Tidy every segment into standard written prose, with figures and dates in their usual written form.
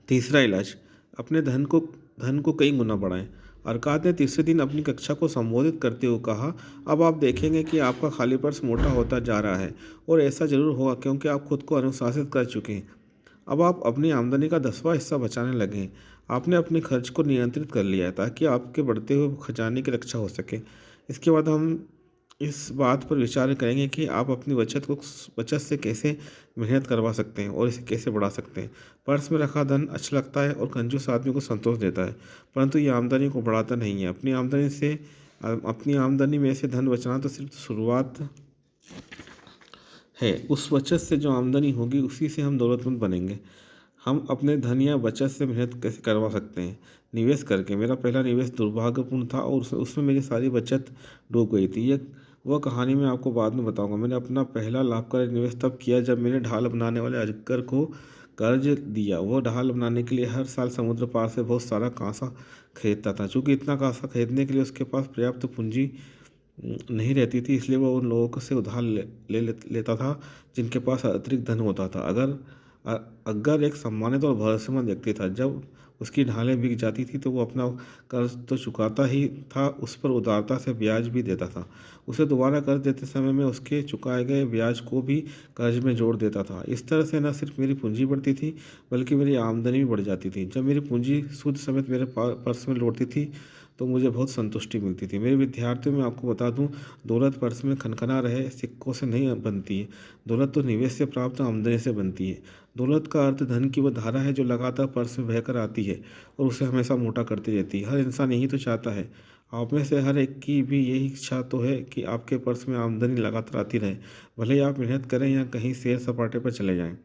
तीसरा इलाज, अपने धन को कई गुना बढ़ाएं। अरकात ने तीसरे दिन अपनी कक्षा को संबोधित करते हुए कहा, अब आप देखेंगे कि आपका खाली पर्स मोटा होता जा रहा है और ऐसा जरूर होगा क्योंकि आप खुद को अनुशासित कर चुके हैं। अब आप अपनी आमदनी का 10वां हिस्सा बचाने लगे हैं। आपने अपने खर्च को नियंत्रित कर लिया है ताकि आपके बढ़ते हुए खजाने की रक्षा हो सके। इसके बाद हम इस बात पर विचार करेंगे कि आप अपनी बचत से कैसे मेहनत करवा सकते हैं और इसे कैसे बढ़ा सकते हैं। पर्स में रखा धन अच्छा लगता है और कंजूस आदमी को संतोष देता है, परंतु ये आमदनी को बढ़ाता नहीं है। अपनी आमदनी में से धन बचाना तो सिर्फ शुरुआत है। उस बचत से जो आमदनी होगी उसी से हम दौलतमंद बनेंगे। हम अपने धन या बचत से मेहनत कैसे करवा सकते हैं? निवेश करके। मेरा पहला निवेश दुर्भाग्यपूर्ण था और उसमें मेरी सारी बचत डूब गई थी। यह वह कहानी मैं आपको बाद में बताऊंगा। मैंने अपना पहला लाभकारी निवेश तब किया जब मैंने ढाल बनाने वाले अजगर को कर्ज दिया। वो ढाल बनाने के लिए हर साल समुद्र पार से बहुत सारा कांसा खरीदता था। चूँकि इतना कांसा खरीदने के लिए उसके पास पर्याप्त पूंजी नहीं रहती थी, इसलिए वो उन लोगों से उधार लेता था जिनके पास अतिरिक्त धन होता था। अगर एक सम्मानित और भरोसेमंद व्यक्ति था, जब उसकी ढालें बिक जाती थी तो वो अपना कर्ज तो चुकाता ही था, उस पर उदारता से ब्याज भी देता था। उसे दोबारा कर्ज देते समय में उसके चुकाए गए ब्याज को भी कर्ज में जोड़ देता था। इस तरह से न सिर्फ मेरी पूंजी बढ़ती थी बल्कि मेरी आमदनी भी बढ़ जाती थी। जब मेरी पूंजी सूद समेत मेरे पर्स में लौटती थी तो मुझे बहुत संतुष्टि मिलती थी। मेरे विद्यार्थियों में आपको बता दूं, दौलत पर्स में खनखना रहे सिक्कों से नहीं बनती है। दौलत तो निवेश से प्राप्त आमदनी से बनती है। दौलत का अर्थ धन की वह धारा है जो लगातार पर्स में बहकर आती है और उसे हमेशा मोटा करती रहती है। हर इंसान यही तो चाहता है। आप में से हर एक की भी यही इच्छा तो है कि आपके पर्स में आमदनी लगातार आती रहे, भले ही आप मेहनत करें या कहीं सैर सपाटे पर चले जाएं।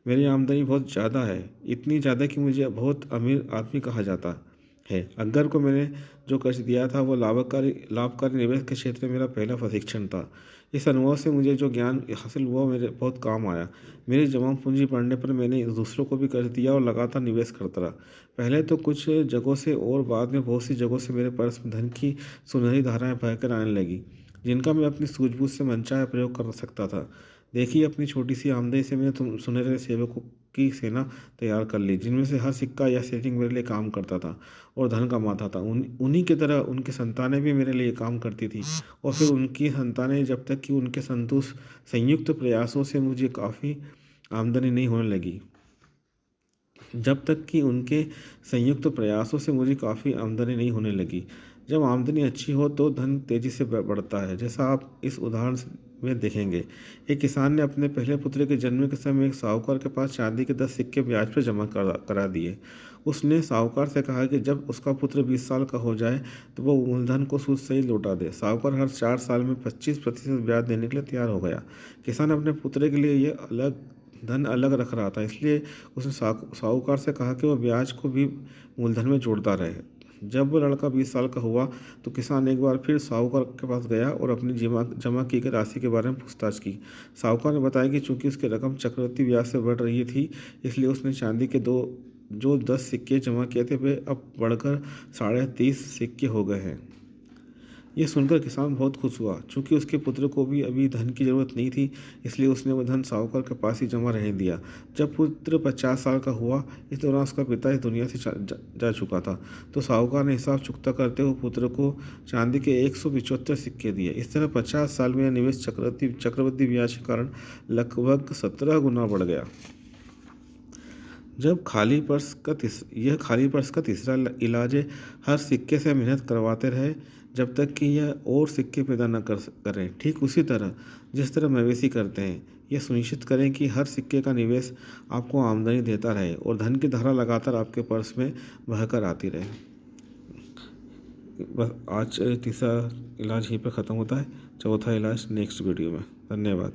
मेरी आमदनी बहुत ज़्यादा है, इतनी ज़्यादा कि मुझे बहुत अमीर आदमी कहा जाता है। अगर को मैंने जो कर्ज दिया था वो लाभकारी निवेश के क्षेत्र में मेरा पहला प्रशिक्षण था। इस अनुभव से मुझे जो ज्ञान हासिल हुआ मेरे बहुत काम आया। मेरी जमा पूंजी बढ़ने पर मैंने दूसरों को भी कर्ज दिया और लगातार निवेश करता रहा। पहले तो कुछ जगहों से और बाद में बहुत सी जगहों से मेरे पर्स में धन की सुनहरी धाराएं बहकर आने लगी, जिनका मैं अपनी सूझबूझ से मनचाहा प्रयोग कर सकता था। देखिए, अपनी छोटी सी आमदनी से मैंने सुनहरे सेवकों की सेना तैयार कर ली, जिनमें से हर सिक्का या सेटिंग मेरे लिए काम करता था और धन कमाता था। उन्हीं की तरह उनकी संतानें भी मेरे लिए काम करती थी और फिर उनकी संतानें, जब तक कि उनके संयुक्त प्रयासों से मुझे काफ़ी आमदनी नहीं होने लगी। जब तक कि उनके संयुक्त प्रयासों से मुझे काफ़ी आमदनी नहीं होने लगी। जब आमदनी अच्छी हो तो धन तेज़ी से बढ़ता है, जैसा आप इस उदाहरण में देखेंगे। एक किसान ने अपने पहले पुत्र के जन्म के समय एक साहूकार के पास चांदी के 10 सिक्के ब्याज पर जमा करा दिए। उसने साहूकार से कहा कि जब उसका पुत्र 20 साल का हो जाए तो वो मूलधन को सूद सहित लौटा दे। साहूकार हर 4 साल में 25% ब्याज देने के लिए तैयार हो गया। किसान अपने पुत्र के लिए ये धन अलग रख रहा था, इसलिए उसने साहूकार से कहा कि वह ब्याज को भी मूलधन में जोड़ता रहे। जब वह लड़का 20 साल का हुआ तो किसान एक बार फिर साहूकार के पास गया और अपनी जमा की गई राशि के बारे में पूछताछ की। साहूकार ने बताया कि चूंकि उसकी रकम चक्रवृद्धि ब्याज से बढ़ रही थी, इसलिए उसने चांदी के जो 10 सिक्के जमा किए थे वे अब बढ़कर 30.5 सिक्के हो गए हैं। ये सुनकर किसान बहुत खुश हुआ। चूंकि उसके पुत्र को भी अभी धन की जरूरत नहीं थी, इसलिए उसने वह धन साहूकार के पास ही जमा रहने दिया। जब पुत्र 50 साल का हुआ, इस दौरान उसका पिता इस दुनिया से जा चुका था, तो साहूकार ने हिसाब चुकता करते हुए पुत्र को चांदी के 175 सिक्के दिए। इस तरह 50 साल में निवेश चक्रवृद्धि ब्याज के कारण लगभग 17 गुना बढ़ गया। यह खाली पर्स का तीसरा इलाज है, हर सिक्के से मेहनत करवाते रहे जब तक कि यह और सिक्के पैदा न करें। ठीक उसी तरह जिस तरह मवेशी करते हैं, यह सुनिश्चित करें कि हर सिक्के का निवेश आपको आमदनी देता रहे और धन की धारा लगातार आपके पर्स में बहकर आती रहे। बस आज तीसरा इलाज यहीं पर ख़त्म होता है। चौथा इलाज नेक्स्ट वीडियो में। धन्यवाद।